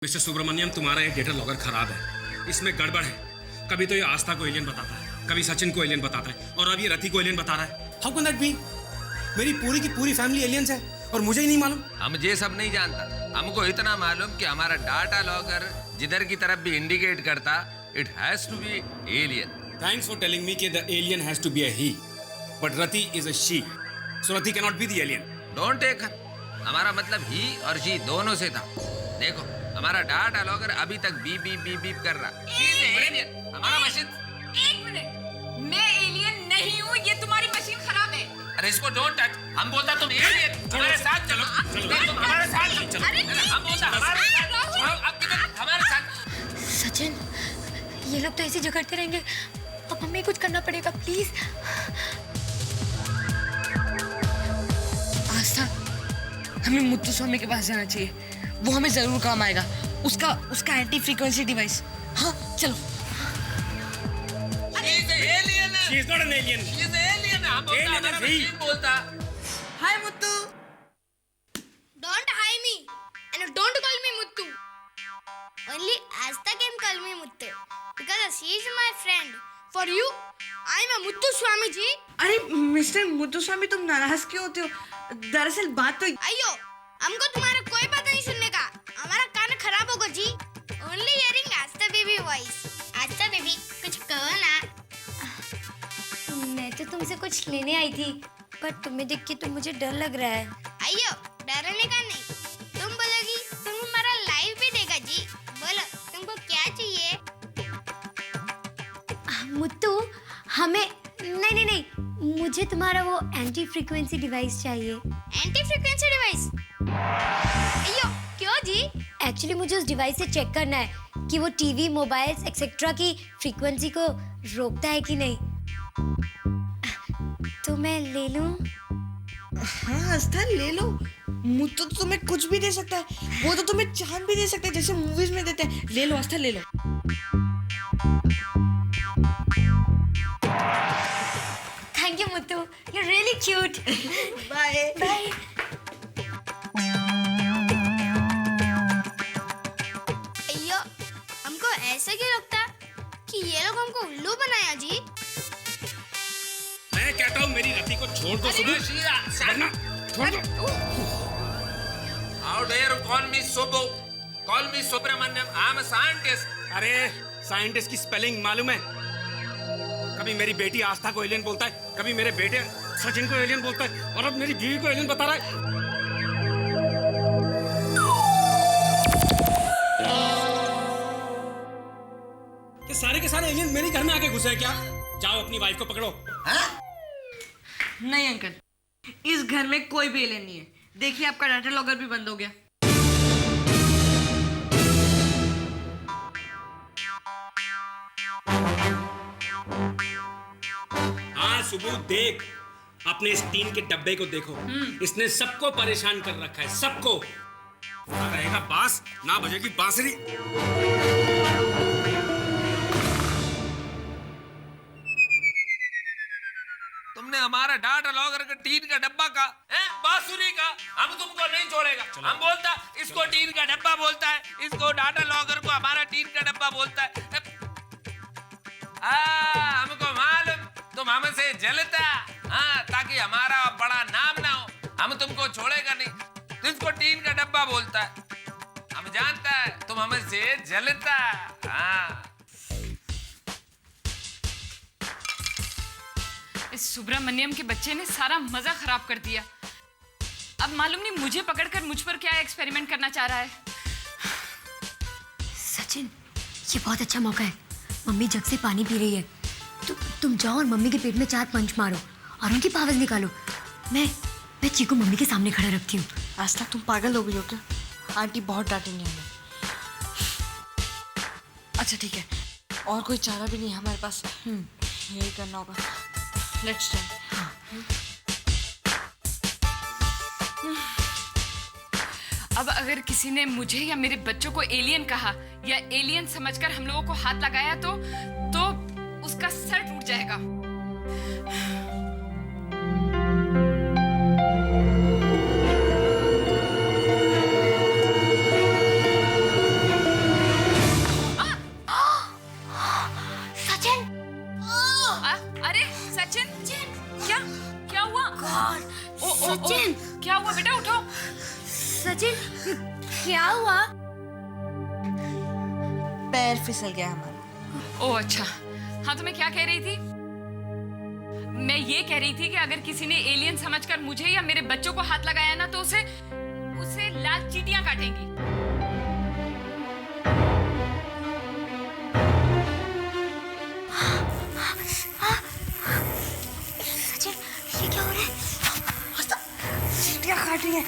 Mister Subramaniam, तुम्हारा ये data logger खराब है, इसमें गड़बड़ है। कभी तो ये आस्था को एलियन बताता है, कभी सचिन को एलियन बताता है, और अब ये रति को एलियन बता रहा है। How can that be? मेरी पूरी की पूरी फैमिली एलियंस है और मुझे ही नहीं मालूम। हम ये सब नहीं जानता, हमको इतना मालूम कि हमारा डाटा लॉगर जिधर की तरफ भी इंडिकेट करता, it has to be alien. Thanks for telling me कि the alien has to be a he, but Rati is a she, so Rati can not be the alien. Don't take her, हमारा मतलब ही और she दोनों से था। देखो हमारा डाटा लॉगर अभी तक बीप बीप बीप बीप कर रहा। हमारा मशीन। एक मिनट, मैं एलियन नहीं हूँ, ये तुम्हारी मशीन खराब है। अरे इसको डोंट टच। हम बोलता तुम एलियन, हमारे साथ चलो, तुम हमारे साथ चलो। हम बोलता हमारे साथ, अब किधर हमारे साथ। सचिन, ये लोग तो ऐसे झगड़ते रहेंगे, अब हमें कुछ करना पड़ेगा प्लीज। आस्था, हमें मुत्तु स्वामी के पास जाना चाहिए, वो हमें जरूर काम आएगा। उसका एंटी फ्रीक्वेंसी डिवाइस। हाँ चलो। She is not an alien. She is an alien. हम बोलता हमारा मशीन बोलता। हाय Muthu. Don't hi me and don't call me Muttu. Only Asta can call me Muttu because she is my friend. For you, I am a Muttu Swami ji. अरे mister Muthu स्वामी, तुम नाराज क्यों होते हो? दरअसल बात तो अयो, हमको तुम्हारा कोई बात नहीं सुनने का, हमारा कान खराब होगा जी। Only hearing Asta baby voice. Asta baby, कुछ कहो ना। मैं तो तुमसे कुछ लेने आई थी, पर तुम्हें देख के तो मुझे डर लग रहा है। अयो, डरने का नहीं, तुम बोलोगी तुम हमारा लाइव भी देगा जी। बोलो तुमको क्या चाहिए? मुत्तु, हमें नहीं, मुझे तुम्हारा वो एंटी फ्रीक्वेंसी डिवाइस चाहिए। Anti frequency device? अयो, क्यों जी? एक्चुअली मुझे उस डिवाइस से चेक करना है कि वो टीवी, मोबाइल्स एक्सेट्रा की फ्रीक्वेंसी को रोकता है कि नहीं। तो मैं ले लूं? हाँ आस्था, ले लो। मुत्तु तो तुम्हें कुछ भी दे सकता है, वो तो तुम्हें चांद भी दे सकता है, जैसे मूवीज में देते हैं। ले लो आस्था, ले लो। Thank you Muthu, you are really cute. Bye bye. अयो, हमको ऐसा क्यों लगता कि ये लोग हमको उल्लू बनाया जी? मैं कहता हूँ मेरी रति को छोड़ दो सुबह, वरना छोड़ दो। How dare you call me Subbu? Call me Subramanyam. I am a scientist. अरे साइंटिस्ट की स्पेलिंग मालूम है? कभी मेरी बेटी आस्था को एलियन बोलता है, कभी मेरे बेटे सचिन को एलियन बोलता है, और अब मेरी बीवी को एलियन बता रहा है। ये सारे के सारे एलियन मेरे घर में आके घुसे हैं क्या? जाओ अपनी वाइफ को पकड़ो। नहीं अंकल, इस घर में कोई भी एलियन नहीं है। देखिए आपका डाटा लॉगर भी बंद हो गया। हाँ सुबह देख, अपने इस टीन के डब्बे को देखो, इसने सबको परेशान कर रखा है, सबको। ना रहेगा बांस, ना बजेगी बांसुरी। तुमने हमारा डाटा लॉगर का टीन का डब्बा का, बांसुरी का, हम तुमको नहीं छोड़ेगा। हम बोलता इसको टीन का डब्बा बोलता है, इसको डाटा लॉगर को हमारा टीन का डब्बा बोलता है। हमको मालूम तुम हमसे जलता, ताकि हमारा बड़ा नाम ना हो, हम तुमको छोड़ेगा नहीं। तो इसको टीन का डब्बा बोलता है, हम जानता है तुम हमसे जलता। इस सुब्रमण्यम के बच्चे ने सारा मजा खराब कर दिया। अब मालूम नहीं मुझे पकड़कर मुझ पर क्या एक्सपेरिमेंट करना चाह रहा है। सचिन, ये बहुत अच्छा मौका है। मम्मी जग से पानी पी रही है, तुम जाओ और मम्मी के पेट में 4 पंच मारो और उनकी पावर निकालो। मैं चीकू मम्मी के सामने खड़ा रखती हूँ। आस्था, तुम पागल हो गई हो क्या? आंटी बहुत डांटेंगी हमें। अच्छा ठीक है, और कोई चारा भी नहीं है हमारे पास। यही करना होगा। Let's try. अब अगर किसी ने मुझे या मेरे बच्चों को एलियन कहा या एलियन समझकर हम लोगों को हाथ लगाया तो उसका सर टूट जाएगा। हुआ? पैर फिसल गया हमारा। ओह अच्छा, हाँ तो मैं क्या कह रही थी? मैं ये कह रही थी कि अगर किसी ने एलियन समझकर मुझे या मेरे बच्चों को हाथ लगाया ना तो उसे लाल चींटियां काटेंगी। सचिन, ये क्या हो रहा है? चींटियां काट रही हैं।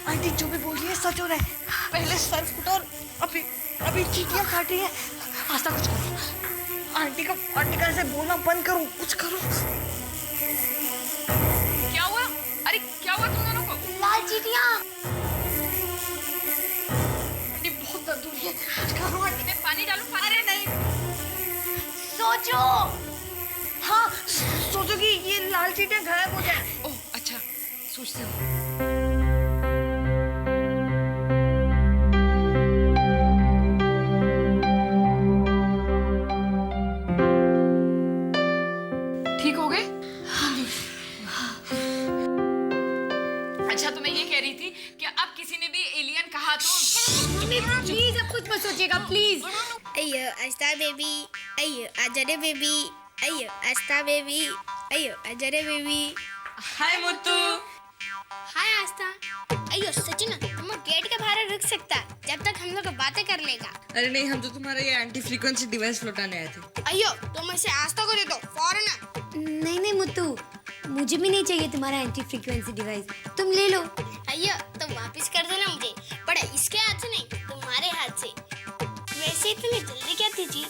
आंटी जो भी बोल रही है सच हो रहा है। पहले सर फूटा और अभी चींटियां काट रही है। आस्था कुछ करो। आंटी का ऐसे बोलना बंद करो, कुछ करो। क्या हुआ? अरे क्या हुआ तुम दोनों को? लाल चींटियां। आंटी बहुत दर्द हो रही है, कुछ करो आंटी। मैं पानी डालूं? अरे नहीं, सोचो। हाँ सोचो कि ये लाल चींटियां गायब हो जाए। ओह अच्छा, सोचती हूँ। ठीक हो गए? अच्छा तो मैं ये कह रही थी कि अब किसी ने भी एलियन कहा तो प्लीज अब कुछ मत सोचिएगा प्लीज। अयो आस्था बेबी, अयो आजा रे बेबी, अयो आस्था बेबी, अयो आजा रे बेबी। हाय मुत्तू। हाय आस्था। अयो सचिन, तुम गेट के बाहर रुक सकता जब तक हम लोग बातें कर लेगा। अरे नहीं, हम तो तुम्हारा ये एंटी फ्रीक्वेंसी डिवाइस लौटाने आए थे। अयो तुम इसे आस्था को दे दो फौरन। नहीं मुत्तू, मुझे भी नहीं चाहिए तुम्हारा एंटी फ्रीक्वेंसी डिवाइस, तुम ले लो। अयो तुम वापस कर देना मुझे, पर इसके हाथ से नहीं, तुम्हारे हाथ से। वैसे इतनी जल्दी क्या थी जी?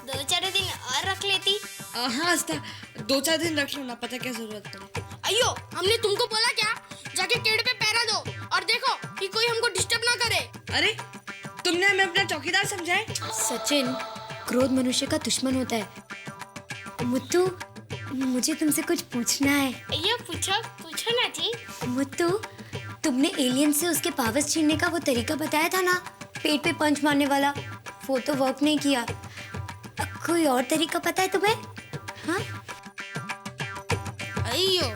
2-4 दिन और रख लेती। हाँ आस्था, 2-4 दिन रख लो ना, पता क्या जरूरत पड़े। अयो हमने तुमको बोला क्या? जाके पेड़ पे पहरा दो और देखो कि कोई हमको डिस्टर्ब ना करे। अरे तुमने हमें अपना चौकीदार समझा है? सचिन, क्रोध मनुष्य का दुश्मन होता है। मुत्तू, मुझे तुमसे कुछ पूछना है। अयो पूछो पूछो ना जी। मुत्तू, तुमने एलियन से उसके पावर्स छीनने का वो तरीका बताया था ना, पेट पे पंच मारने वाला, वो तो वर्क नहीं किया। कोई और तरीका पता है तुम्हें? हाँ? अयो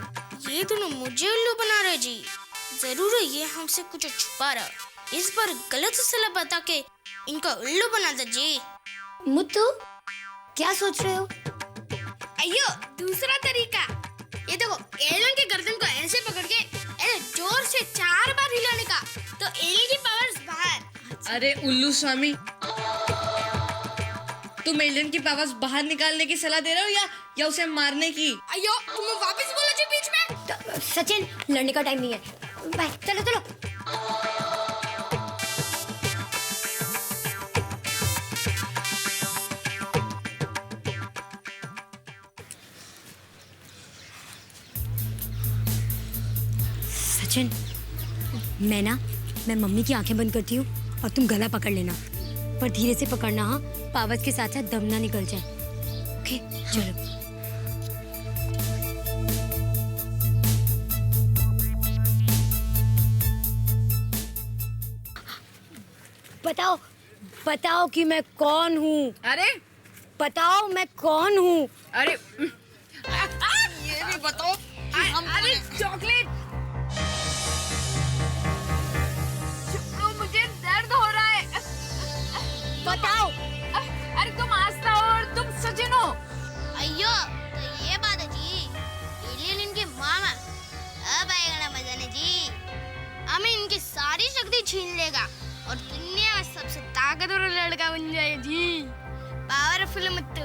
ये दोनों मुझे उल्लू बना रहे जी। जरूर ये हमसे कुछ छुपा रहा। इस बार गलत सलाह बता के इनका उल्लू बना दे जी। मुत्तू, क्या सोच रहे हो? अयो दूसरा तरीका, ये देखो एलियन के गर्दन को ऐसे पकड़ के ऐसे जोर से 4 बार हिलाने का, तो एलियन की पावर्स बाहर। अरे उल्लू स्वामी, तुम एलियन की पावर्स बाहर निकालने की सलाह दे रहे हो या उसे मारने की? अयो तुम वापस बोलो जी बीच में। सचिन, लड़ने का टाइम नहीं है, बाय, चलो चलो। सचिन, मैं मम्मी की आंखें बंद करती हूँ और तुम गला पकड़ लेना, पर धीरे से पकड़ना। हाँ, पावर्स के साथ साथ दम ना निकल जाए। ओके, चलो। बताओ कि मैं कौन हूँ। अरे बताओ मैं कौन हूँ। अरे ये भी बताओ। अरे चॉकलेट, मुझे दर्द हो रहा है। बताओ। अरे तुम आस्था हो और तुम सचिन हो। अयो तो ये बात है जी, एलियन इनके मामा। अब आएगा ना मजा ने जी। हमें इनकी सारी शक्ति छीन लेगा और दुनिया में सबसे ताकतवर लड़का बन जाएगा जी। पावरफुल मुत्तू।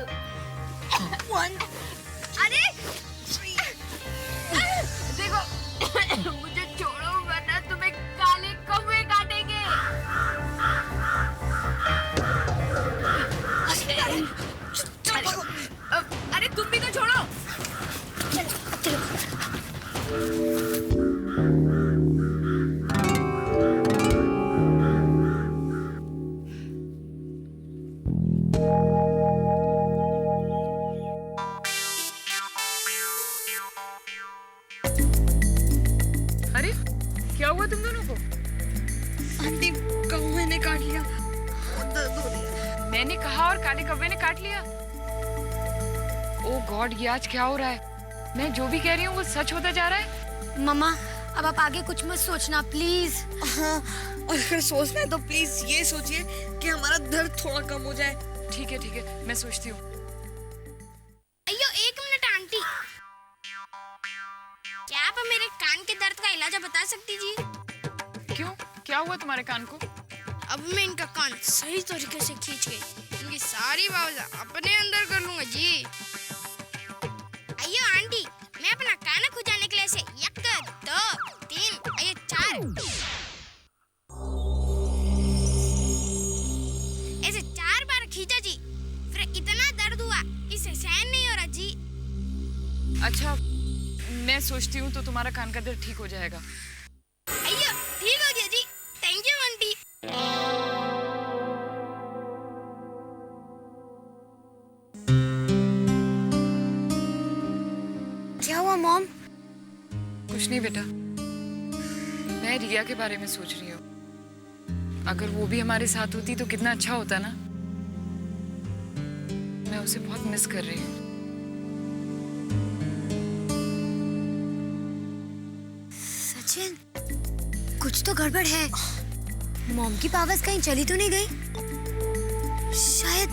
अरे देखो मुझे छोड़ो वरना तुम्हें काले कौवे काटेंगे। अरे तुम भी तो छोड़ो। अरे क्या हुआ तुम दोनों को? आंटी, कौवे ने काट लिया, दर्द हो रही है। मैंने कहा और काले कौवे ने काट लिया। ओह गॉड, ये आज क्या हो रहा है? मैं जो भी कह रही हूँ वो सच होता जा रहा है। मम्मा, अब आप आगे कुछ मत सोचना प्लीज। हाँ और अगर सोचना है तो प्लीज ये सोचिए कि हमारा दर्द थोड़ा कम हो जाए। ठीक है, मैं सोचती हूँ। अयो एक मिनट आंटी, क्या आप मेरे कान के दर्द का इलाज बता सकती जी? क्यों, क्या हुआ तुम्हारे कान को? अब मैं इनका कान सही तरीके से खींच के इनकी सारी बावला अपने अंदर कर लूंगा जी। अयो आंटी, मैं अपना कान खुजाने के लिए ऐसे 1 2 3 अयो 4 ऐसे 4 बार खींचा जी, फिर इतना दर्द हुआ कि सहन नहीं हो रहा जी। अच्छा, मैं सोचती हूँ तो तुम्हारा कान का दर्द ठीक हो जाएगा। अयो ठीक हो गया जी, थैंक यू आंटी। क्या हुआ मॉम? कुछ नहीं बेटा, मैं रिया के बारे में सोच रही हूँ। अगर वो भी हमारे साथ होती तो कितना अच्छा होता ना। मैं उसे बहुत मिस कर रही हूँ। सचिन, कुछ तो गड़बड़ है। मॉम की पावर्स कहीं चली तो नहीं गई? शायद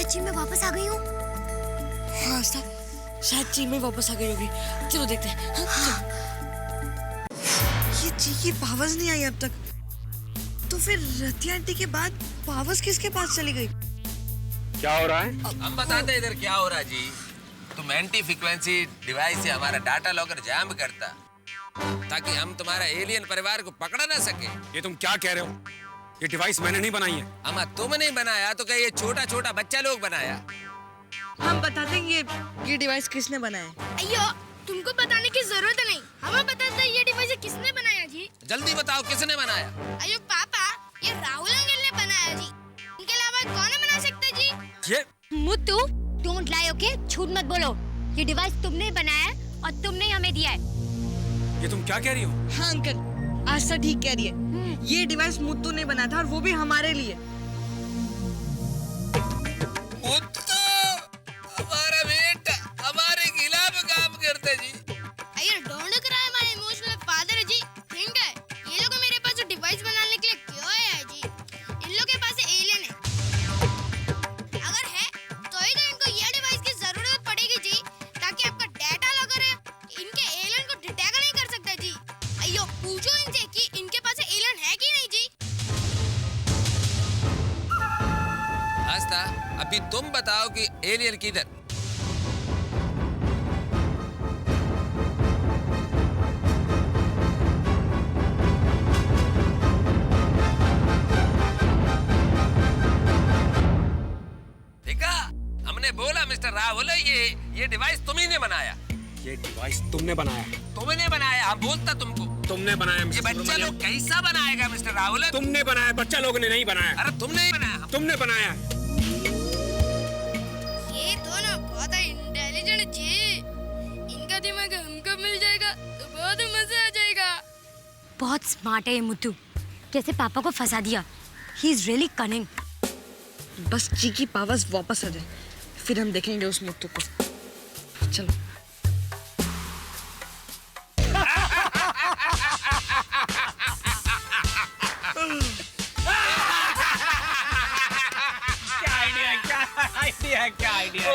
चीन में वापस आ गई हूँ। हाँ आस्था, शायद चीन में वापस आ गई होगी। चलो देखते हैं। हाँ, ये ची की पावर्स नहीं आई अब तक, तो फिर रति आंटी के बाद पावर्स किसके पास चली गई? क्या हो रहा है? हम बताते हैं इधर क्या हो रहा जी। तुम एंटी फ्रीक्वेंसी डिवाइस से हमारा डाटा लॉकर जाम करता, ताकि हम तुम्हारा एलियन परिवार को पकड़ा ना सके। ये तुम क्या कह रहे हो? ये डिवाइस मैंने नहीं बनाई है। अमा तुम नहीं बनाया तो क्या ये छोटा छोटा बच्चा लोग बनाया? हम बताते हैं ये डिवाइस किसने बनाया है। अयो तुमको बताने की जरूरत नहीं, हमें पता था ये डिवाइस किसने बनाया जी। जल्दी बताओ किसने बनाया? अयो पापा, ये राहुल अंकल ने बनाया जी, इनके अलावा कौन बना सकता जी? ये मुत्तू, डोंट लाई, ओके? झूठ मत बोलो। ये डिवाइस तुमने बनाया है और तुमने ही हमें दिया है। ये तुम क्या कह रही हो? हाँ अंकल, आस्था ठीक कह रही है। ये डिवाइस मुत्तू ने बनाया था और वो भी हमारे लिए। मुत्तू, हमारा बेटा हमारे खिलाफ काम करते जी। अयो don't cry my emotional father जी। थिंक है ये लोग मेरे पास जो डिवाइस बनाने के लिए क्यों आया है जी? इन लोग के पास एलियन है। अगर है तो ही तो इनको ये डिवाइस की जरूरत पड़ेगी जी, ताकि आपका डाटा लॉकर है इनके एलियन को डिटेक्ट नहीं कर सकता जी। अयो पूछो इनसे कि इनके पास एलियन है कि नहीं जी। आस्था, अभी तुम बताओ कि एलियन किधर? देखा, हमने बोला मिस्टर राहुल, ये डिवाइस तुम्ही ने बनाया। ये डिवाइस तुमने बनाया। तुमने बनाया, हम बोलता तुमको। तुमने बनाया ये मिस्टर बच्चा सुब्रमण्यम। लोग कैसा बनाएगा मिस्टर राहुल? तुमने बनाया, बच्चा लोगों ने नहीं बनाया। अरे तुमने ही बनाया। तुमने बनाया। ये दोनों बहुत इंटेलिजेंट जी, इनका दिमाग हमको मिल जाएगा तो बहुत मजा आ जाएगा। बहुत स्मार्ट है ये मुत्तू, कैसे पापा को फंसा दिया। He is really cunning. बस ची की पावर्स वापस आ जाए, फिर हम देखेंगे उस मुत्तू को। चलो। क्या आइडिया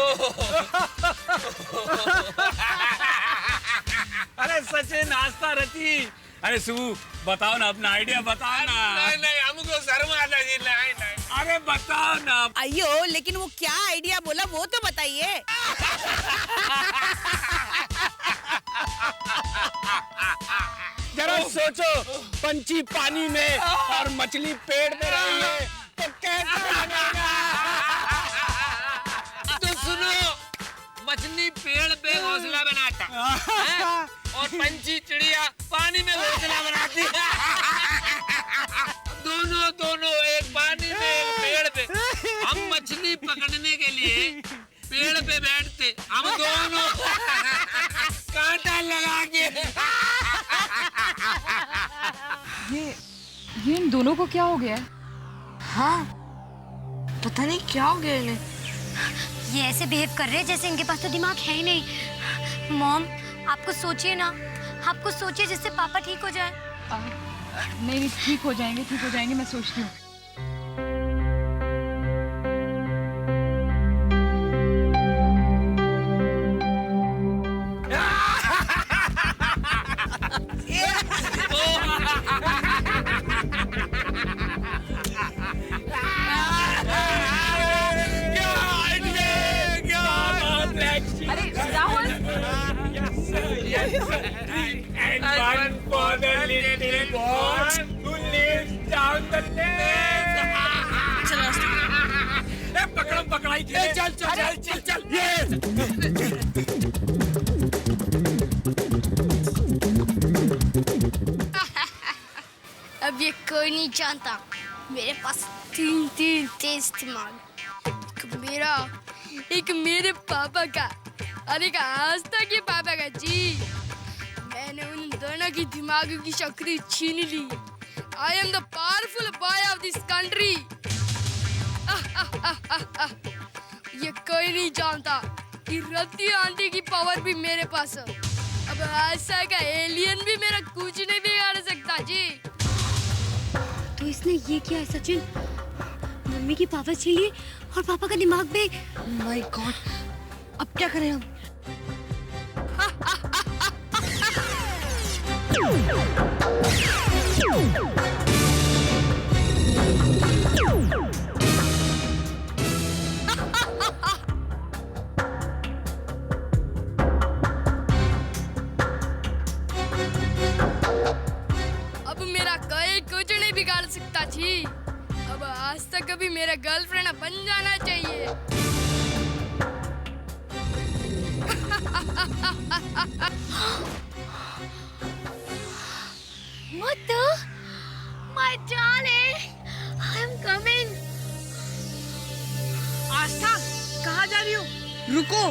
अरे सचिन, आस्था, रति, अरे सु, बताओ ना अपना आइडिया, बताओ ना। नहीं हमको शर्म आता जी। नहीं अरे बताओ ना। अयो लेकिन वो क्या आइडिया बोला वो तो बताइए। जरा सोचो, पंछी पानी में और मछली पेड़ में रही है तो कैसा लगेगा? तो सुनो, मछली पेड़ पे घोंसला बनाता है और पंछी चिड़िया पानी में घोंसला बनाती है। दोनों एक पानी में एक पेड़ पे। हम मछली पकड़ने के लिए पेड़ पे बैठते, हम दोनों कांटा लगा के। ये इन दोनों को क्या हो गया है? हाँ, पता नहीं क्या हो गया इन्हें। ये ऐसे बिहेव कर रहे हैं जैसे इनके पास तो दिमाग है ही नहीं। मॉम, आपको सोचिए ना, आपको सोचिए जिससे पापा ठीक हो जाए। नहीं ठीक हो जाएंगे मैं सोचती हूँ। अरे Rahul, And one for the little boy who lives down the lane. पकड़म पकड़ाई चल अब ये कोई नहीं जानता मेरे पास तीन तेज दिमाग, एक मेरे पापा का और एक आस्था के पापा का जी। मैंने उन दोनों की दिमाग की शक्ति छीन ली। I am the powerful boy of this country. ये कोई नहीं जानता कि रति आंटी की पावर भी मेरे पास है। अब आशा का एलियन भी मेरा कुछ नहीं बिगाड़ सकता जी। तो इसने ये किया है सचिन, मम्मी की पावर छीन ली और पापा का दिमाग भी। माय गॉड, अब क्या करें हम? अब मेरा कोई कुछ नहीं बिगाड़ सकता जी। अब आज तक कभी मेरा गर्लफ्रेंड बन जाना चाहिए। Mother, my darling, I'm coming. आस्था, कहाँ जा रही हो? रुको,